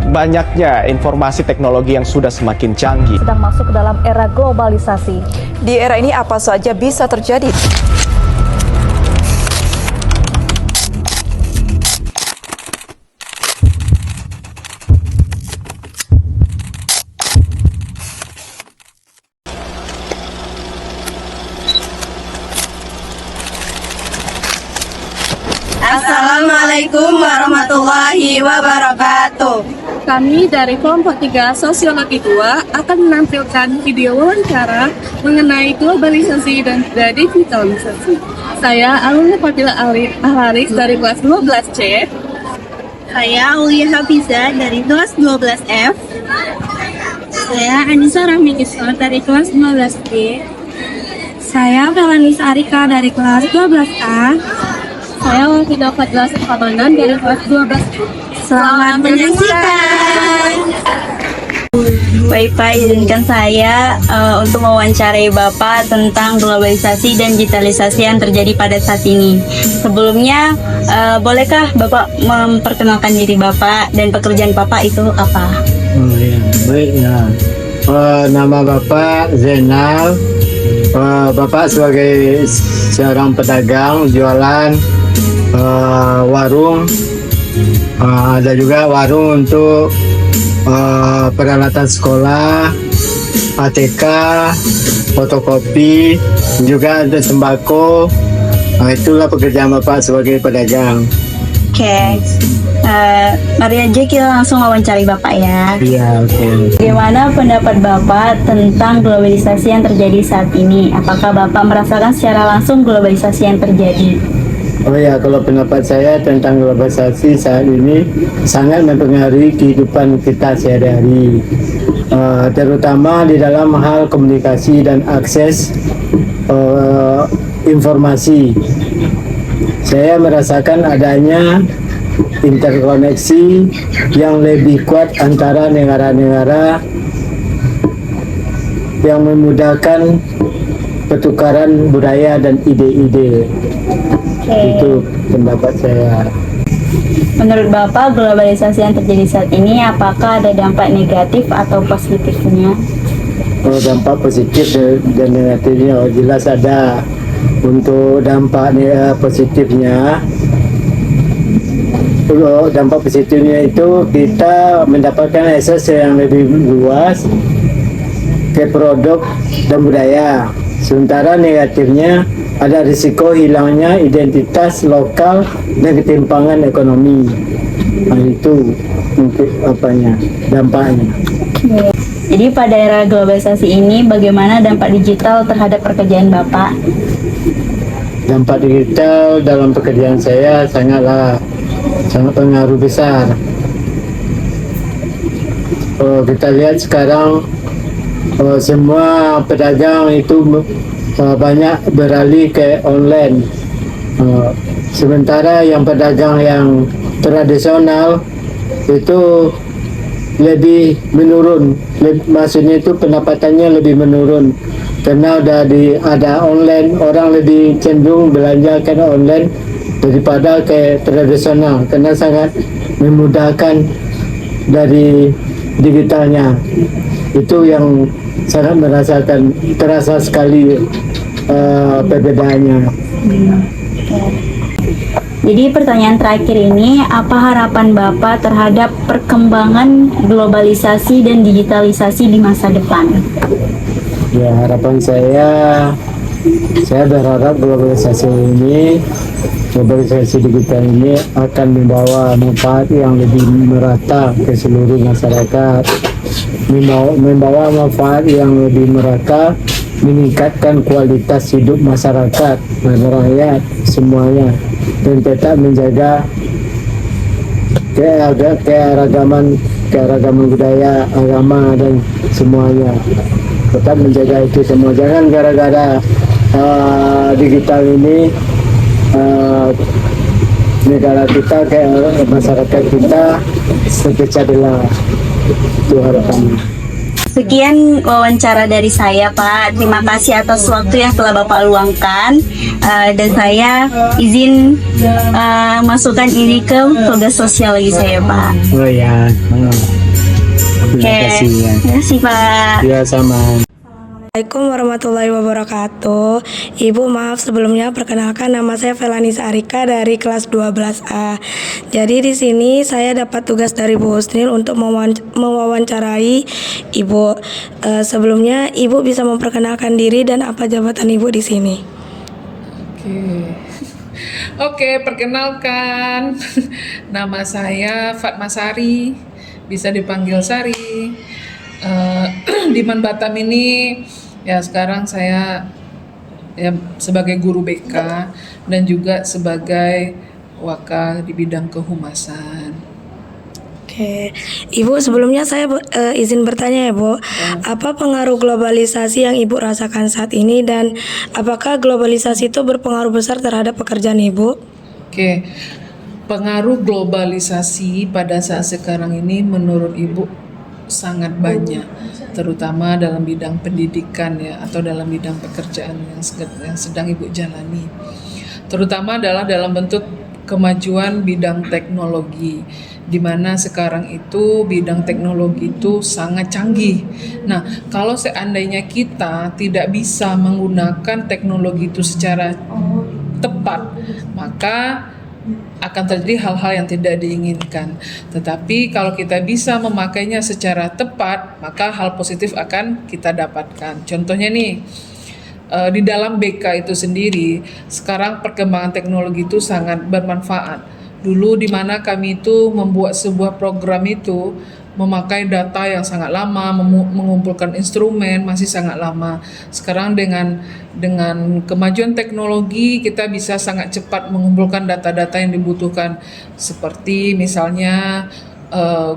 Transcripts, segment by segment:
banyaknya informasi teknologi yang sudah semakin canggih. Sedang masuk ke dalam era globalisasi. Di era ini apa saja bisa terjadi? Assalamualaikum warahmatullahi wabarakatuh. Kami dari kelompok 3 Sosiologi 2 akan menampilkan video wawancara mengenai globalisasi dan juga digitalisasi. Saya Aulia Fadila Ahlaris dari kelas 12C. Saya Aulia Hafiza dari kelas 12F. Saya Anissa Rahmi Isra dari kelas 12B. Saya Felanis Arika dari kelas 12A. Saya Wafidah Fadila Sukamanan dari kelas 12. Selamat menyaksikan. Baik Pak, izinkan saya untuk mewawancarai Bapak tentang globalisasi dan digitalisasi yang terjadi pada saat ini. Sebelumnya, bolehkah Bapak memperkenalkan diri Bapak dan pekerjaan Bapak itu apa? Oh ya, baik ya. Nama Bapak Zainal. Bapak sebagai seorang pedagang jualan warung, ada juga warung untuk peralatan sekolah, ATK, fotokopi, juga ada sembako. Itulah pekerjaan Bapak sebagai pedagang. Oke, mari aja kita langsung wawancari Bapak ya. Iya, oke. Bagaimana pendapat Bapak tentang globalisasi yang terjadi saat ini? Apakah Bapak merasakan secara langsung globalisasi yang terjadi? Oh ya, kalau pendapat saya tentang globalisasi saat ini sangat mempengaruhi kehidupan kita sehari-hari, terutama di dalam hal komunikasi dan akses informasi. Saya merasakan adanya interkoneksi yang lebih kuat antara negara-negara yang memudahkan pertukaran budaya dan ide-ide. Itu pendapat saya. Menurut Bapak, globalisasi yang terjadi saat ini apakah ada dampak negatif atau positifnya? Kalau dampak positif dan negatifnya, jelas ada. Untuk dampak positifnya, itu kita mendapatkan akses yang lebih luas ke produk dan budaya. Sementara negatifnya ada risiko hilangnya identitas lokal dan ketimpangan ekonomi. Nah, itu mungkin dampaknya. Jadi pada era globalisasi ini bagaimana dampak digital terhadap pekerjaan Bapak? Dampak digital dalam pekerjaan saya sangat pengaruh besar. Kita lihat sekarang semua pedagang itu banyak beralih ke online. Sementara yang pedagang yang tradisional itu lebih menurun, maksudnya itu pendapatannya lebih menurun karena ada online, orang lebih cenderung belanja ke online daripada ke tradisional karena sangat memudahkan dari digitalnya. Itu yang sangat terasa sekali perbedaannya. Jadi pertanyaan terakhir ini, apa harapan Bapak terhadap perkembangan globalisasi dan digitalisasi di masa depan? Ya, harapan saya berharap globalisasi digital ini akan membawa manfaat yang lebih merata ke seluruh masyarakat, membawa manfaat yang lebih merata, meningkatkan kualitas hidup masyarakat, rakyat semuanya, dan tetap menjaga keragaman budaya, agama dan semuanya. Tetap menjaga itu semua. Jangan gara-gara digital ini negara kita, masyarakat kita terpecah belah. Itu harapannya. Sekian wawancara dari saya, Pak. Terima kasih atas waktu yang telah Bapak luangkan. Dan saya izin masukkan ini ke tugas sosiologi saya, Pak. Oh ya. Terima Oke. kasih ya. Terima kasih, Pak. Ya sama. Assalamualaikum warahmatullahi wabarakatuh. Ibu, maaf sebelumnya, perkenalkan nama saya Felani Sarika dari kelas 12A. Jadi di sini saya dapat tugas dari Bu Husnil untuk mewawancarai Ibu. Sebelumnya Ibu bisa memperkenalkan diri dan apa jabatan Ibu di sini? Oke, perkenalkan. Nama saya Fatma Sari, bisa dipanggil Sari. Di Man Batam ini ya sekarang saya ya sebagai guru BK dan juga sebagai waka di bidang kehumasan. Oke, Ibu, sebelumnya saya izin bertanya ya, Bu. Apa pengaruh globalisasi yang Ibu rasakan saat ini dan apakah globalisasi itu berpengaruh besar terhadap pekerjaan Ibu? Oke, pengaruh globalisasi pada saat sekarang ini menurut Ibu sangat banyak, terutama dalam bidang pendidikan ya atau dalam bidang pekerjaan yang sedang Ibu jalani. Terutama adalah dalam bentuk kemajuan bidang teknologi, di mana sekarang itu bidang teknologi itu sangat canggih. Nah, kalau seandainya kita tidak bisa menggunakan teknologi itu secara tepat, maka akan terjadi hal-hal yang tidak diinginkan. Tetapi kalau kita bisa memakainya secara tepat, maka hal positif akan kita dapatkan. Contohnya nih, di dalam BK itu sendiri, sekarang perkembangan teknologi itu sangat bermanfaat. Dulu di mana kami itu membuat sebuah program itu memakai data yang sangat lama, mengumpulkan instrumen masih sangat lama. Sekarang dengan kemajuan teknologi kita bisa sangat cepat mengumpulkan data-data yang dibutuhkan, seperti misalnya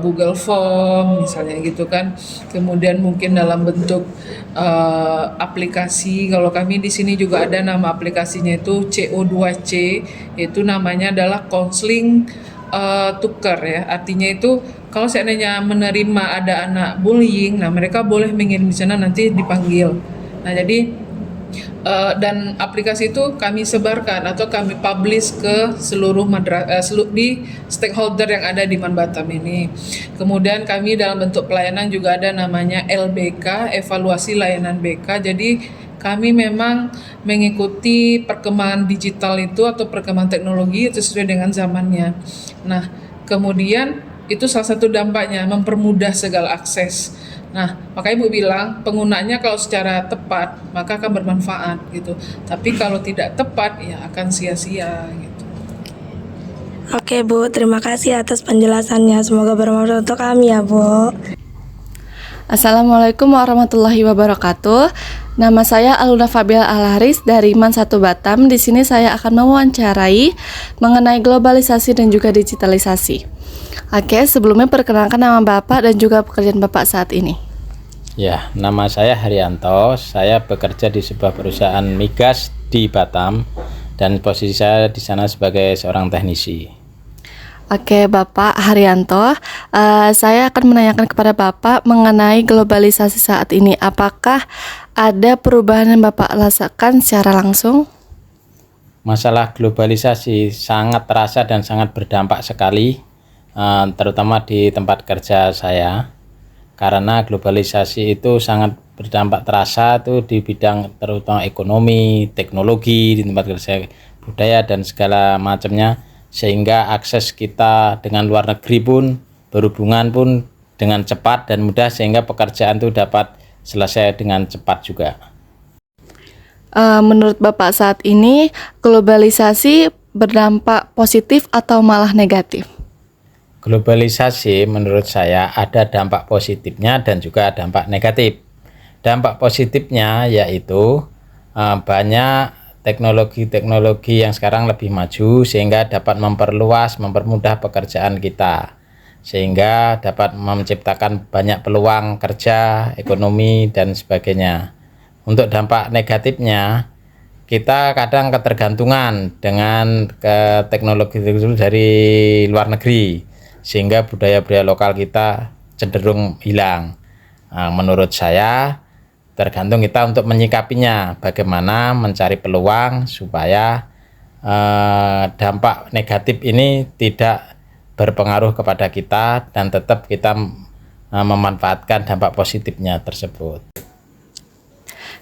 Google Form misalnya gitu kan. Kemudian mungkin dalam bentuk aplikasi, kalau kami di sini juga ada nama aplikasinya itu CO2C, yaitu namanya adalah Counseling Tuker ya. Artinya itu kalau seandainya menerima ada anak bullying, nah mereka boleh mengirim di sana, nanti dipanggil. Nah jadi dan aplikasi itu kami sebarkan atau kami publish ke seluruh di stakeholder yang ada di Man Batam ini. Kemudian kami dalam bentuk pelayanan juga ada namanya LBK, evaluasi layanan BK. Jadi kami memang mengikuti perkembangan digital itu atau perkembangan teknologi itu sesuai dengan zamannya. Nah, kemudian itu salah satu dampaknya mempermudah segala akses. Nah, makanya Ibu bilang penggunaannya kalau secara tepat maka akan bermanfaat gitu. Tapi kalau tidak tepat ya akan sia-sia gitu. Oke, Bu, terima kasih atas penjelasannya. Semoga bermanfaat untuk kami ya, Bu. Assalamualaikum warahmatullahi wabarakatuh. Nama saya Aluna Fabial Alharis dari Man 1 Batam. Di sini saya akan mewawancarai mengenai globalisasi dan juga digitalisasi. Oke, sebelumnya perkenalkan nama Bapak dan juga pekerjaan Bapak saat ini. Ya, nama saya Haryanto. Saya bekerja di sebuah perusahaan migas di Batam dan posisi saya di sana sebagai seorang teknisi. Oke, Bapak Haryanto, saya akan menanyakan kepada Bapak mengenai globalisasi saat ini. Apakah ada perubahan yang Bapak rasakan secara langsung? Masalah globalisasi sangat terasa dan sangat berdampak sekali, terutama di tempat kerja saya, karena globalisasi itu sangat berdampak terasa tuh di bidang terutama ekonomi, teknologi, di tempat kerja, budaya dan segala macamnya, sehingga akses kita dengan luar negeri pun berhubungan pun dengan cepat dan mudah, sehingga pekerjaan itu dapat selesai dengan cepat juga. Menurut Bapak saat ini globalisasi berdampak positif atau malah negatif? Globalisasi menurut saya ada dampak positifnya dan juga dampak negatif. Dampak positifnya yaitu banyak teknologi-teknologi yang sekarang lebih maju sehingga dapat mempermudah pekerjaan kita, sehingga dapat menciptakan banyak peluang kerja, ekonomi dan sebagainya. Untuk dampak negatifnya, kita kadang ketergantungan dengan teknologi dari luar negeri, sehingga budaya-budaya lokal kita cenderung hilang. Menurut saya tergantung kita untuk menyikapinya, bagaimana mencari peluang supaya dampak negatif ini tidak berpengaruh kepada kita dan tetap kita memanfaatkan dampak positifnya tersebut.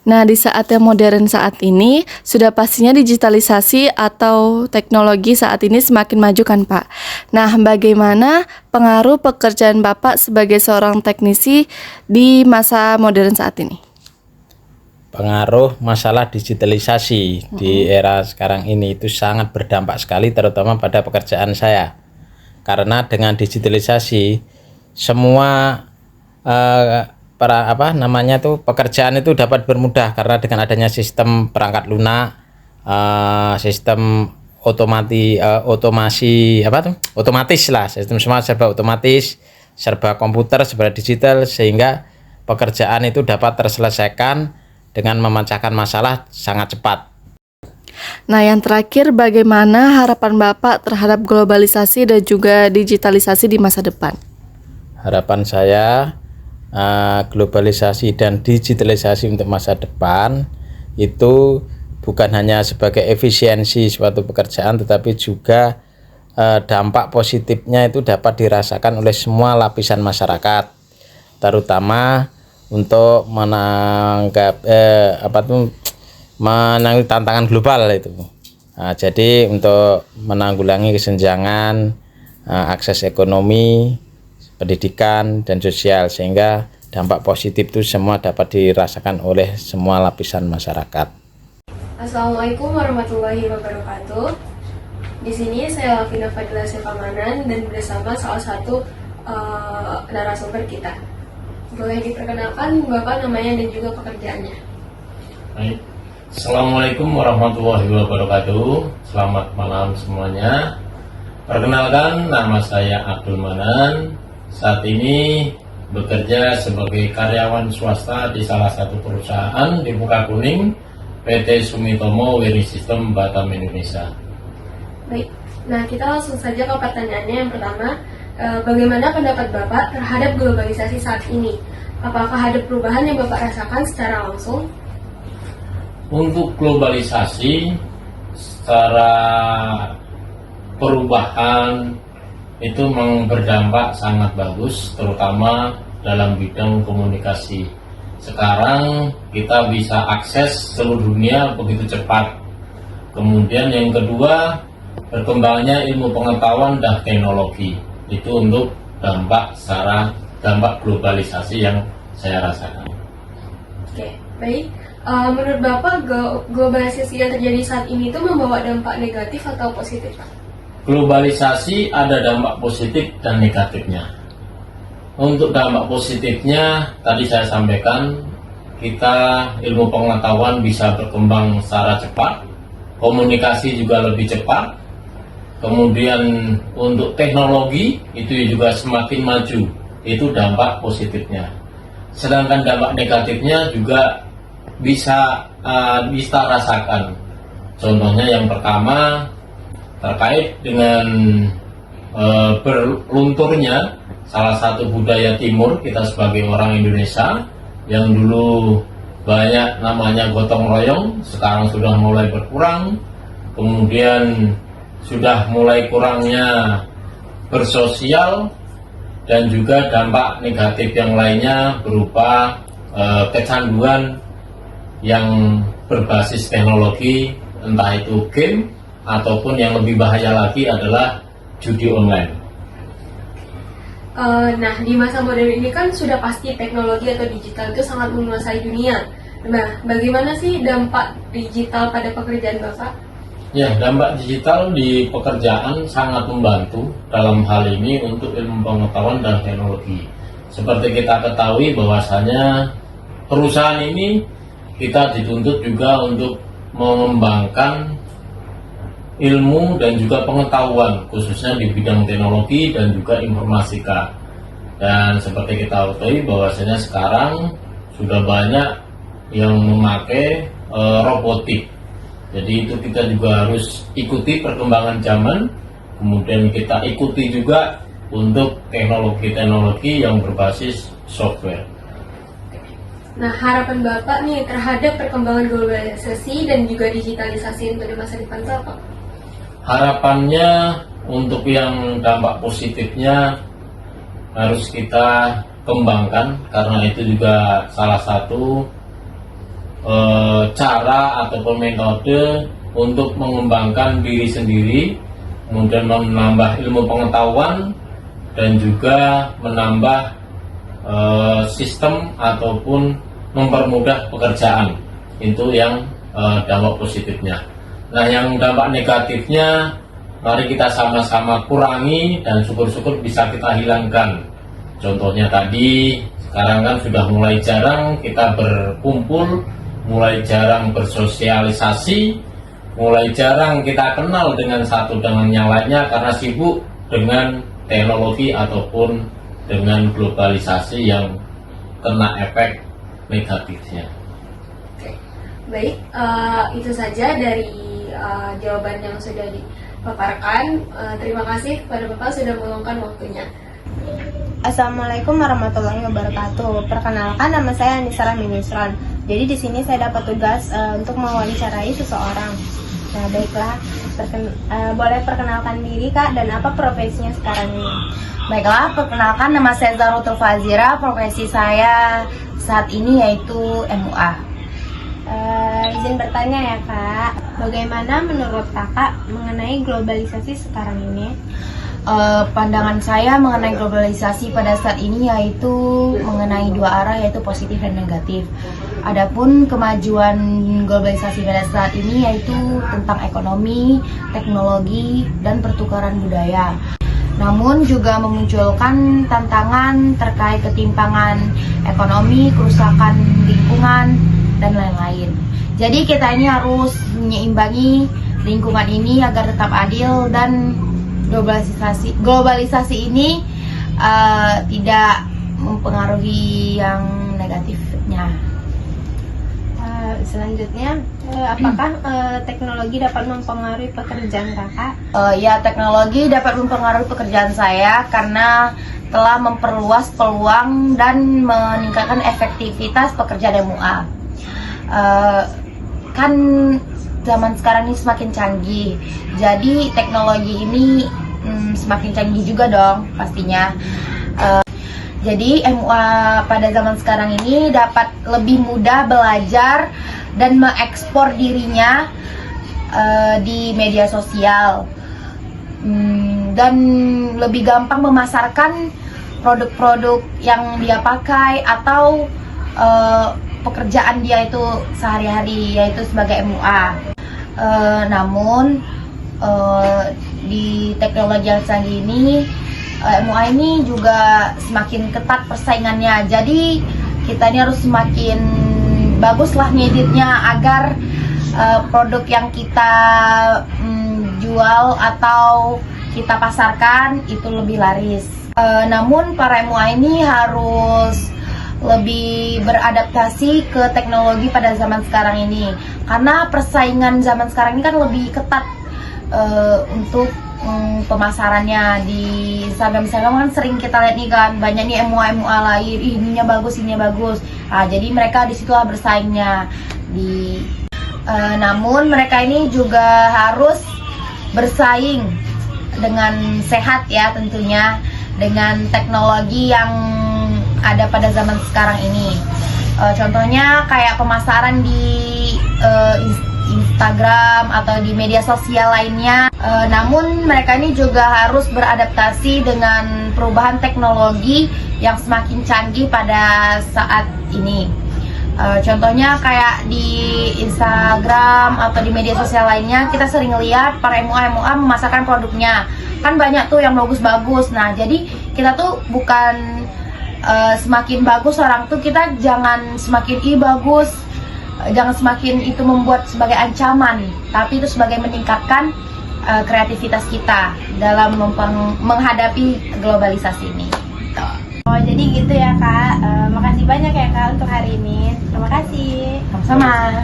Nah, di saat yang modern saat ini, sudah pastinya digitalisasi atau teknologi saat ini semakin maju kan Pak. Nah, bagaimana pengaruh pekerjaan Bapak sebagai seorang teknisi di masa modern saat ini? Pengaruh masalah digitalisasi di era sekarang ini itu sangat berdampak sekali, terutama pada pekerjaan saya. Karena dengan digitalisasi, semua pekerjaan itu dapat bermudah karena dengan adanya sistem perangkat lunak, sistem otomatis lah, sistem semua serba otomatis, serba komputer, serba digital, sehingga pekerjaan itu dapat terselesaikan dengan memecahkan masalah sangat cepat. Nah, yang terakhir, bagaimana harapan Bapak terhadap globalisasi dan juga digitalisasi di masa depan? Harapan saya globalisasi dan digitalisasi untuk masa depan itu bukan hanya sebagai efisiensi suatu pekerjaan, tetapi juga dampak positifnya itu dapat dirasakan oleh semua lapisan masyarakat, terutama untuk menangani tantangan global itu. Jadi untuk menanggulangi kesenjangan akses ekonomi, pendidikan dan sosial, sehingga dampak positif itu semua dapat dirasakan oleh semua lapisan masyarakat. Assalamualaikum warahmatullahi wabarakatuh. Di sini saya Alvina Fadila Sefamanan dan bersama salah satu narasumber kita. Boleh diperkenalkan Bapak namanya dan juga pekerjaannya. Baik. Assalamualaikum warahmatullahi wabarakatuh. Selamat malam semuanya. Perkenalkan, nama saya Abdul Manan. Saat ini bekerja sebagai karyawan swasta di salah satu perusahaan di Mukakuning, PT Sumitomo Wiring System Batam, Indonesia. Baik, nah kita langsung saja ke pertanyaannya yang pertama. Bagaimana pendapat Bapak terhadap globalisasi saat ini? Apakah ada perubahan yang Bapak rasakan secara langsung? Untuk globalisasi, secara perubahan itu memang berdampak sangat bagus, terutama dalam bidang komunikasi. Sekarang kita bisa akses seluruh dunia begitu cepat. Kemudian yang kedua, berkembangnya ilmu pengetahuan dan teknologi. Itu untuk dampak globalisasi yang saya rasakan. Oke, baik. Menurut Bapak, globalisasi yang terjadi saat ini itu membawa dampak negatif atau positif, Pak? Globalisasi ada dampak positif dan negatifnya. Untuk dampak positifnya, tadi saya sampaikan, kita ilmu pengetahuan bisa berkembang secara cepat, komunikasi juga lebih cepat, kemudian untuk teknologi itu juga semakin maju, itu dampak positifnya. Sedangkan dampak negatifnya juga bisa rasakan. Contohnya yang pertama, terkait dengan berlunturnya salah satu budaya timur kita sebagai orang Indonesia yang dulu banyak namanya gotong royong, sekarang sudah mulai berkurang. Kemudian sudah mulai kurangnya bersosial, dan juga dampak negatif yang lainnya berupa kecanduan yang berbasis teknologi, entah itu game ataupun yang lebih bahaya lagi adalah judi online. Nah, di masa modern ini kan sudah pasti teknologi atau digital itu sangat menguasai dunia. Nah, bagaimana sih dampak digital pada pekerjaan Bapak? Ya, dampak digital di pekerjaan sangat membantu dalam hal ini untuk ilmu pengetahuan dan teknologi. Seperti kita ketahui bahwasanya perusahaan ini kita dituntut juga untuk mengembangkan ilmu dan juga pengetahuan khususnya di bidang teknologi dan juga informatika. Dan seperti kita ketahui bahwasanya sekarang sudah banyak yang memakai robotik. Jadi itu kita juga harus ikuti perkembangan zaman, kemudian kita ikuti juga untuk teknologi-teknologi yang berbasis software. Nah, harapan Bapak nih terhadap perkembangan globalisasi dan juga digitalisasi untuk di masa depan itu apa? Harapannya untuk yang dampak positifnya harus kita kembangkan, karena itu juga salah satu cara ataupun metode untuk mengembangkan diri sendiri, kemudian menambah ilmu pengetahuan dan juga menambah sistem ataupun mempermudah pekerjaan. Itu yang dampak positifnya. Nah, yang dampak negatifnya mari kita sama-sama kurangi dan syukur-syukur bisa kita hilangkan. Contohnya tadi, sekarang kan sudah mulai jarang kita berkumpul, mulai jarang bersosialisasi, mulai jarang kita kenal dengan satu dengan yang lainnya karena sibuk dengan teknologi ataupun dengan globalisasi yang kena efek negatifnya. Oke, baik, itu saja dari jawaban yang sudah dipaparkan. Terima kasih kepada Bapak sudah meluangkan waktunya. Assalamualaikum warahmatullahi wabarakatuh. Perkenalkan, nama saya Anissa Rahmi Nusron. Jadi di sini saya dapat tugas untuk mewawancarai seseorang. Nah, baiklah, boleh perkenalkan diri Kak dan apa profesinya sekarang ini? Baiklah, perkenalkan, nama saya Zahratul Fazira. Profesi saya saat ini yaitu MUA. Izin bertanya ya Kak, bagaimana menurut Kakak mengenai globalisasi sekarang ini? Pandangan saya mengenai globalisasi pada saat ini yaitu mengenai dua arah, yaitu positif dan negatif. Adapun kemajuan globalisasi pada saat ini yaitu tentang ekonomi, teknologi, dan pertukaran budaya. Namun juga memunculkan tantangan terkait ketimpangan ekonomi, kerusakan lingkungan, dan lain-lain. Jadi kita ini harus menyeimbangi lingkungan ini agar tetap adil dan globalisasi ini tidak mempengaruhi yang negatifnya. Selanjutnya, apakah teknologi dapat mempengaruhi pekerjaan Kakak? Ya, teknologi dapat mempengaruhi pekerjaan saya karena telah memperluas peluang dan meningkatkan efektivitas pekerjaan MUA. Kan zaman sekarang ini semakin canggih, jadi teknologi ini semakin canggih juga dong pastinya. Jadi MUA pada zaman sekarang ini dapat lebih mudah belajar dan mengekspor dirinya di media sosial, dan lebih gampang memasarkan produk-produk yang dia pakai atau pekerjaan dia itu sehari-hari, yaitu sebagai MUA. Namun di teknologi yang canggih ini, MUA ini juga semakin ketat persaingannya. Jadi kita ini harus semakin baguslah ngeditnya agar produk yang kita jual atau kita pasarkan itu lebih laris. Namun para MUA ini harus lebih beradaptasi ke teknologi pada zaman sekarang ini, karena persaingan zaman sekarang ini kan lebih ketat untuk pemasarannya. Di Instagram kan sering kita lihat nih kan, banyak nih MUA lain, ininya bagus. Nah, jadi mereka disitulah bersaingnya. Namun mereka ini juga harus bersaing dengan sehat ya, tentunya dengan teknologi yang ada pada zaman sekarang ini. Contohnya kayak pemasaran di Instagram atau di media sosial lainnya. Namun mereka ini juga harus beradaptasi dengan perubahan teknologi yang semakin canggih pada saat ini. Contohnya kayak di Instagram atau di media sosial lainnya, kita sering lihat para MUA memasarkan produknya. Kan banyak tuh yang bagus-bagus. Nah, jadi kita tuh bukan semakin bagus orang tuh, kita jangan semakin bagus, jangan semakin itu membuat sebagai ancaman, tapi itu sebagai meningkatkan kreativitas kita dalam menghadapi globalisasi ini. Oh, jadi gitu ya Kak. Makasih banyak ya Kak untuk hari ini. Terima kasih. Sama-sama.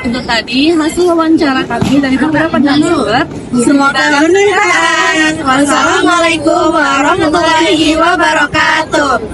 Untuk tadi hasil wawancara kami dari beberapa narasumber. Semoga bermanfaat. Wassalamualaikum warahmatullahi wabarakatuh.